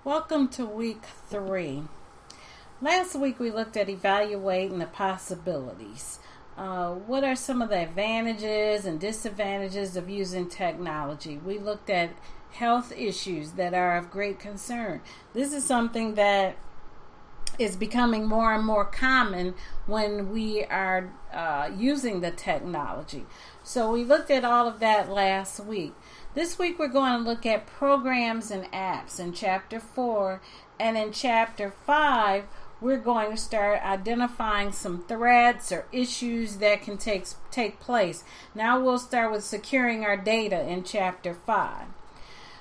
Welcome to week 3. Last week we looked at evaluating the possibilities. What are some of the advantages and disadvantages of using technology? We looked at health issues that are of great concern. This is something that is becoming more and more common when we are using the technology. So we looked at all of that last week. This week we're going to look at programs and apps in Chapter 4, and in Chapter 5 we're going to start identifying some threats or issues that can take place. Now we'll start with securing our data in Chapter 5.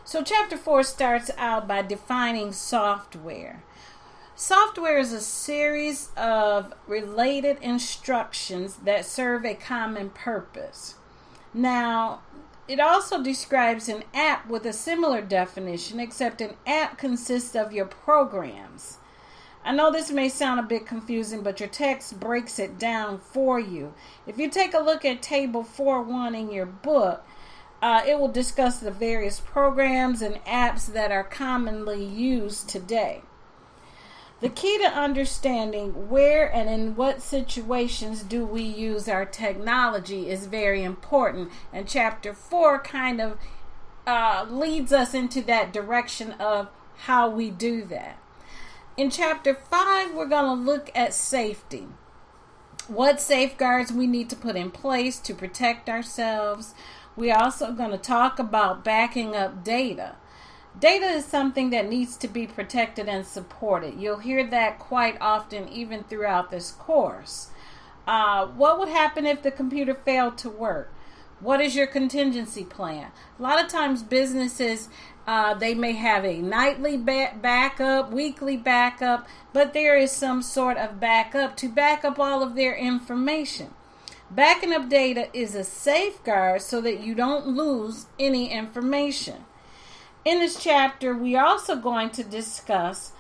So Chapter 4 starts out by defining software. Software is a series of related instructions that serve a common purpose. Now, it also describes an app with a similar definition, except an app consists of your programs. I know this may sound a bit confusing, but your text breaks it down for you. If you take a look at Table 4.1 in your book, it will discuss the various programs and apps that are commonly used today. The key to understanding where and in what situations do we use our technology is very important, and Chapter 4 kind of leads us into that direction of how we do that. In Chapter 5, we're going to look at safety. What safeguards we need to put in place to protect ourselves. We're also going to talk about backing up data. Data is something that needs to be protected and supported. You'll hear that quite often even throughout this course. What would happen if the computer failed to work? What is your contingency plan? A lot of times businesses, they may have a nightly backup, weekly backup, but there is some sort of backup to back up all of their information. Backing up data is a safeguard so that you don't lose any information. In this chapter, we are also going to discuss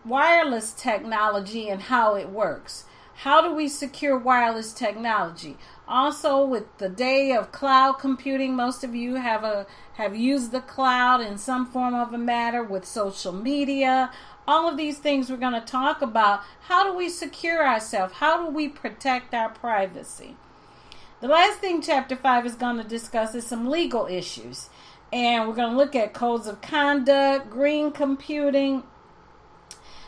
wireless technology and how it works. How do we secure wireless technology? Also, with the day of cloud computing, most of you have used the cloud in some form of a matter with social media. All of these things we're going to talk about. How do we secure ourselves? How do we protect our privacy? The last thing Chapter 5 is going to discuss is some legal issues. And we're going to look at codes of conduct, green computing.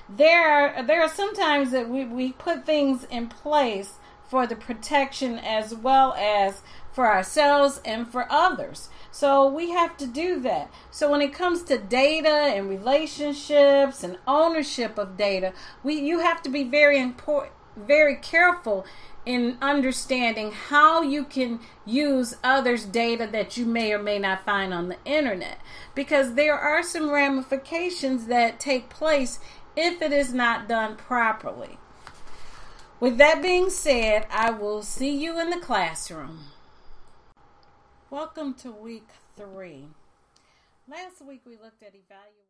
There are some times that we put things in place for the protection as well as for ourselves and for others. So we have to do that. So when it comes to data and relationships and ownership of data, you have to be very careful in understanding how you can use others' data that you may or may not find on the internet, because there are some ramifications that take place if it is not done properly. With that being said, I will see you in the classroom. Welcome to week 3. Last week we looked at evaluation.